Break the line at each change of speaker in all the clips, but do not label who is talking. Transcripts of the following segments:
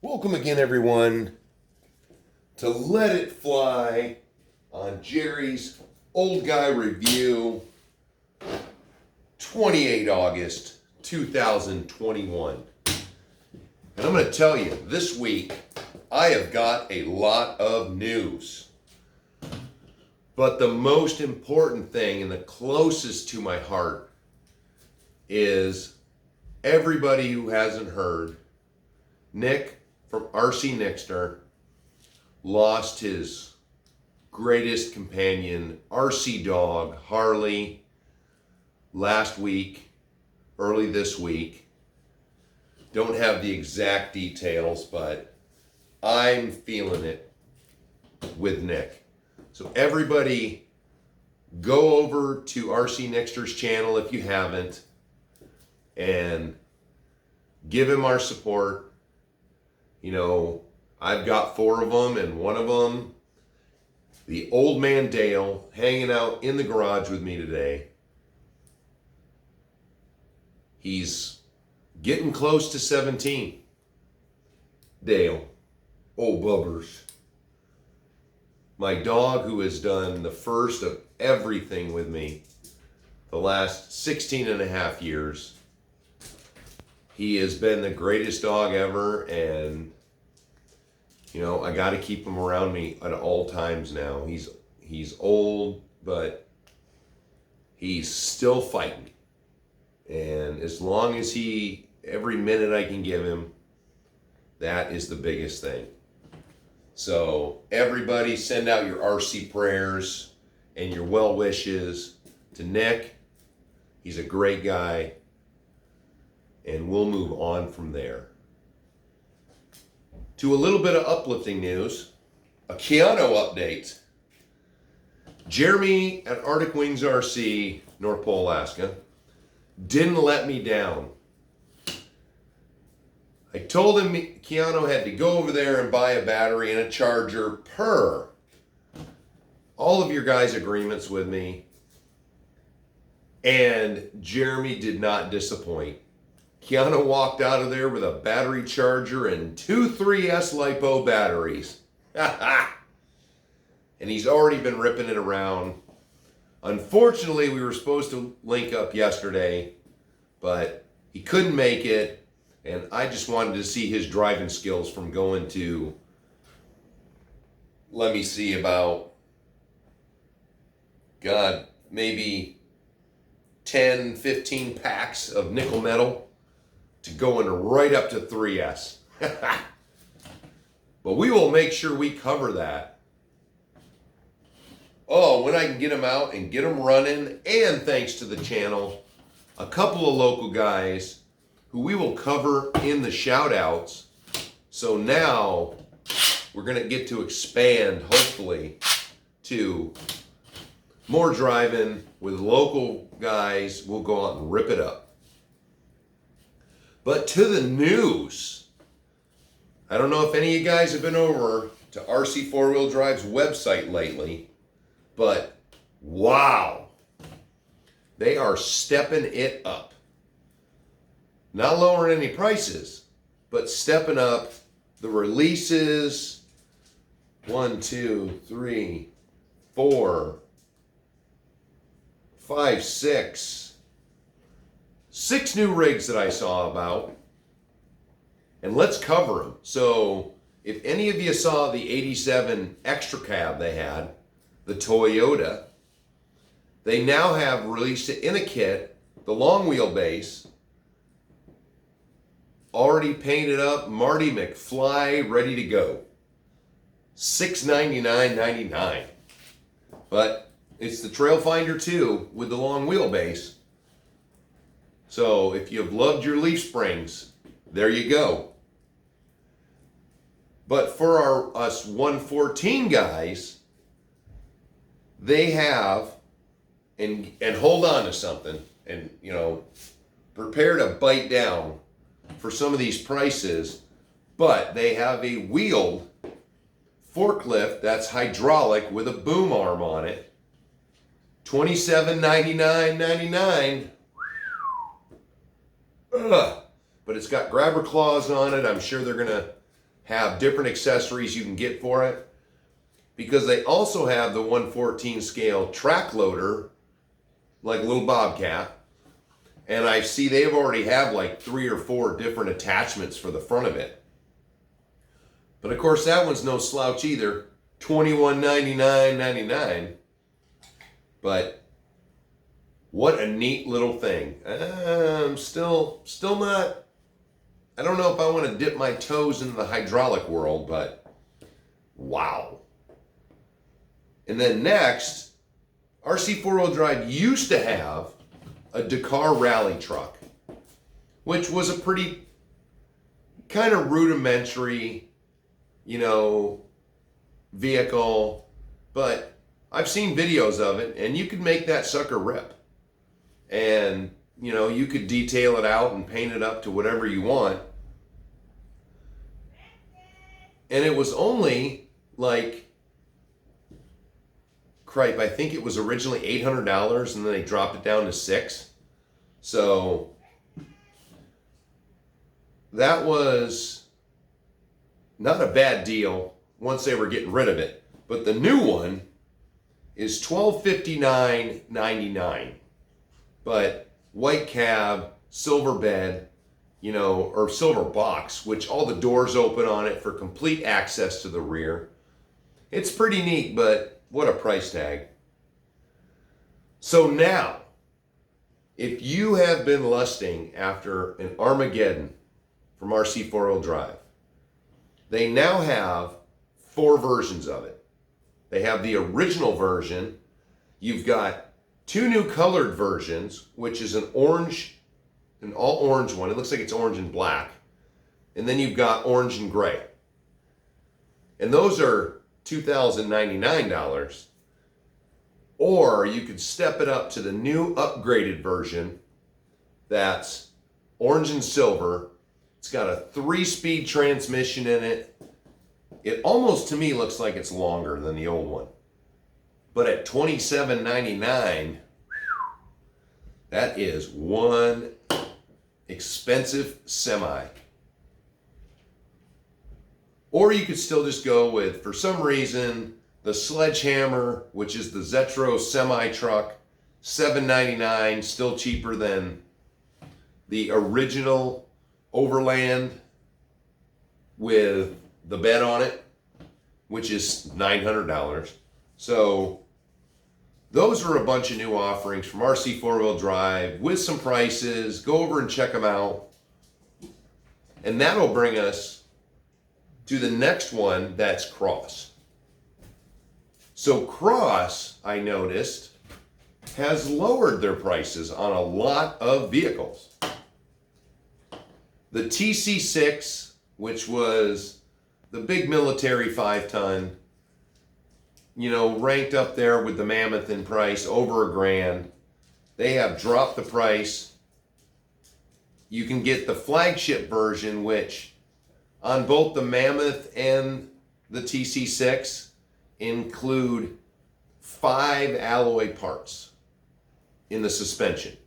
Welcome again, everyone, to Let It Fly on Jerry's Old Guy Review, 28 August 2021. And I'm going to tell you, this week, I have got a lot of news. But the most important thing and the closest to my heart is everybody who hasn't heard, Nick from RC Nixter lost his greatest companion, RC dog, Harley, last week, early this week. Don't have the exact details, but I'm feeling it with Nick. So everybody go over to RC Nixter's channel if you haven't and give him our support. You know, I've got 4 of them, and one of them, the old man Dale, hanging out in the garage with me today. He's getting close to 17. Dale, old bubbers. My dog, who has done the first of everything with me the last 16 and a half years. He has been the greatest dog ever, and you know, I got to keep him around me at all times now. He's old, but he's still fighting. And as long as every minute I can give him, that is the biggest thing. So everybody send out your RC prayers and your well wishes to Nick. He's a great guy. And we'll move on from there. To a little bit of uplifting news, a Keanu update. Jeremy at Arctic Wings RC, North Pole, Alaska, didn't let me down. I told him Keanu had to go over there and buy a battery and a charger per all of your guys' agreements with me. And Jeremy did not disappoint. Keanu walked out of there with a battery charger and 2 3S LiPo batteries. And he's already been ripping it around. Unfortunately, we were supposed to link up yesterday, but he couldn't make it. And I just wanted to see his driving skills from going to, let me see, about, God, maybe 10, 15 packs of nickel metal to going right up to 3S. But we will make sure we cover that. Oh, when I can get them out and get them running, and thanks to the channel, a couple of local guys who we will cover in the shoutouts. So now we're going to get to expand, hopefully, to more driving with local guys. We'll go out and rip it up. But to the news, I don't know if any of you guys have been over to RC 4-Wheel Drive's website lately, but wow, they are stepping it up. Not lowering any prices, but stepping up the releases. 1, 2, 3, 4, 5, 6 new rigs that I saw about, and let's cover them. So if any of you saw the 87 extra cab they had, the Toyota, they now have released it in a kit, the long wheelbase, already painted up, Marty McFly, ready to go. $699.99. But it's the Trailfinder 2 with the long wheelbase. So if you've loved your leaf springs, there you go. But for us 114 guys, they have, and hold on to something, and you know, prepare to bite down for some of these prices, but they have a wheeled forklift that's hydraulic with a boom arm on it. $27.99.99. But it's got grabber claws on it. I'm sure they're gonna have different accessories you can get for it, because they also have the 1/14 scale track loader, like a little Bobcat. And I see they've already have like 3 or 4 different attachments for the front of it. But of course that one's no slouch either. $21.99.99. But what a neat little thing. I'm still not, I don't know if I want to dip my toes into the hydraulic world, but wow. And then next, RC 4-wheel drive used to have a Dakar rally truck, which was a pretty kind of rudimentary, vehicle, but I've seen videos of it, and you could make that sucker rip. And, you could detail it out and paint it up to whatever you want. And it was only like, cripe, I think it was originally $800, and then they dropped it down to $600. So that was not a bad deal once they were getting rid of it. But the new one is $1259.99. But white cab, silver bed, or silver box, which all the doors open on it for complete access to the rear. It's pretty neat, but what a price tag. So now, if you have been lusting after an Armageddon from RC 4-wheel drive, they now have 4 versions of it. They have the original version. You've got 2 new colored versions, which is an all orange one. It looks like it's orange and black. And then you've got orange and gray. And those are $2,099. Or you could step it up to the new upgraded version that's orange and silver. It's got a 3-speed transmission in it. It almost to me looks like it's longer than the old one. But at $27.99, that is one expensive semi. Or you could still just go with, for some reason, the Sledgehammer, which is the Zetro semi-truck, $7.99, still cheaper than the original Overland with the bed on it, which is $900. So those are a bunch of new offerings from RC 4-wheel drive with some prices. Go over and check them out. And that'll bring us to the next one, that's Cross. So Cross, I noticed, has lowered their prices on a lot of vehicles. The TC6, which was the big military 5-ton, ranked up there with the Mammoth in price, over $1,000. They have dropped the price. You can get the flagship version, which on both the Mammoth and the TC6 include 5 alloy parts in the suspension.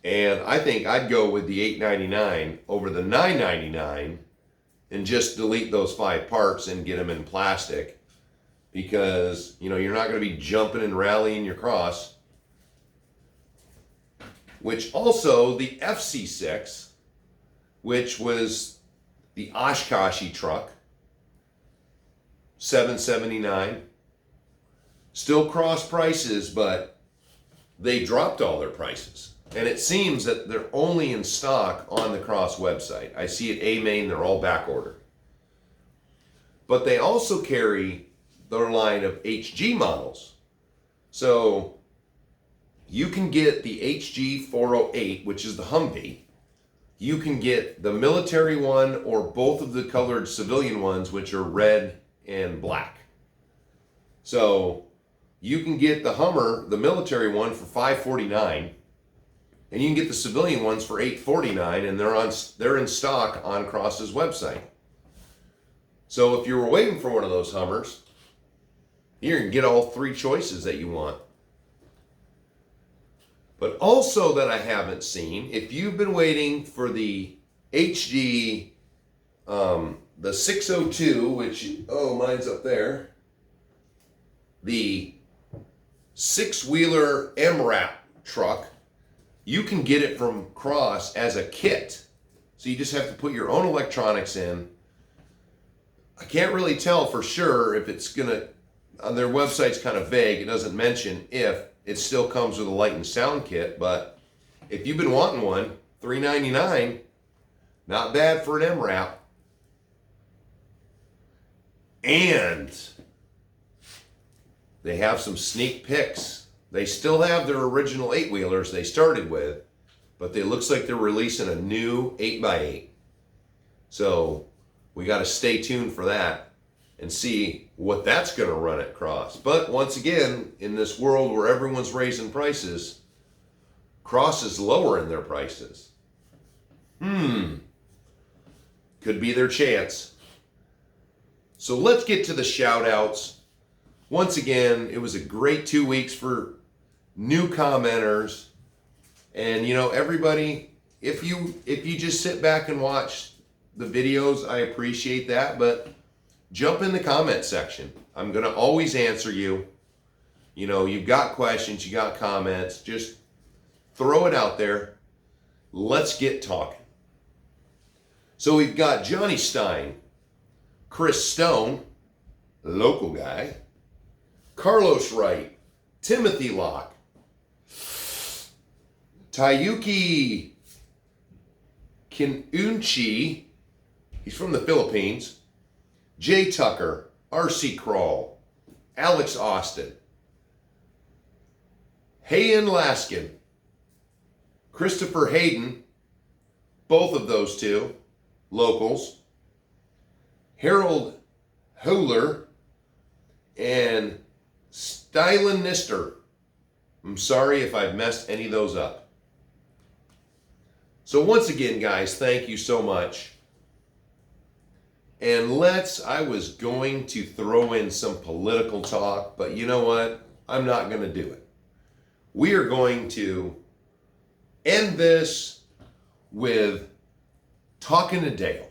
And I think I'd go with the $899 over the $999 and just delete those 5 parts and get them in plastic, because you're not going to be jumping and rallying your Cross. Which also the FC6, which was the Oshkosh truck, $779. Still Cross prices, but they dropped all their prices. And it seems that they're only in stock on the Cross website. I see at A-Main, they're all back ordered. But they also carry their line of HG models. So you can get the HG 408, which is the Humvee. You can get the military one or both of the colored civilian ones, which are red and black. So you can get the Hummer, the military one, for $549, and you can get the civilian ones for $849, and they're in stock on Cross's website. So if you were waiting for one of those Hummers, you can get all 3 choices that you want. But also that I haven't seen, if you've been waiting for the HG the 602, which, oh, mine's up there. The 6-wheeler MRAP truck. You can get it from Cross as a kit. So you just have to put your own electronics in. I can't really tell for sure if it's going to, on their website's kind of vague. It doesn't mention if it still comes with a light and sound kit, but if you've been wanting one, $3.99, not bad for an MRAP. And they have some sneak picks. They still have their original 8-wheelers they started with, but it looks like they're releasing a new 8x8. So we got to stay tuned for that and see what that's going to run at Cross. But once again, in this world where everyone's raising prices, Cross is lowering their prices. Could be their chance. So let's get to the shout-outs. Once again, it was a great 2 weeks for new commenters. And you know, everybody, if you just sit back and watch the videos, I appreciate that, but jump in the comment section. I'm going to always answer you. You know, you've got questions, you got comments, just throw it out there. Let's get talking. So we've got Johnny Stein, Chris Stone, local guy, Carlos Wright, Timothy Locke, Tayuki Kinunchi, he's from the Philippines, Jay Tucker, RC Crawl, Alex Austin, Hayen Laskin, Christopher Hayden, both of those two, locals, Harold Holer, and Stylen Nister. I'm sorry if I've messed any of those up. So once again, guys, thank you so much. And I was going to throw in some political talk, but you know what? I'm not going to do it. We are going to end this with talking to Dale.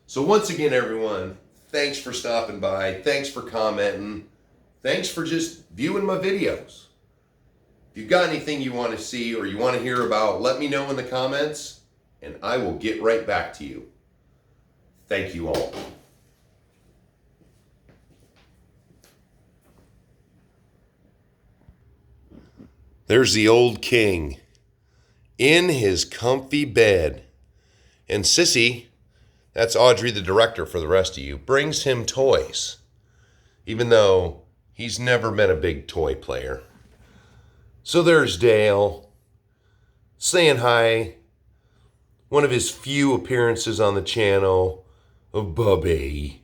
So once again, everyone, thanks for stopping by. Thanks for commenting. Thanks for just viewing my videos. If you've got anything you want to see or you want to hear about, let me know in the comments, and I will get right back to you. Thank you all. There's the old king in his comfy bed. And Sissy, that's Audrey, the director for the rest of you, brings him toys, even though he's never been a big toy player. So there's Dale saying hi. One of his few appearances on the channel of Bubby.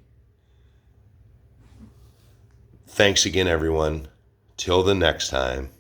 Thanks again, everyone. Till the next time.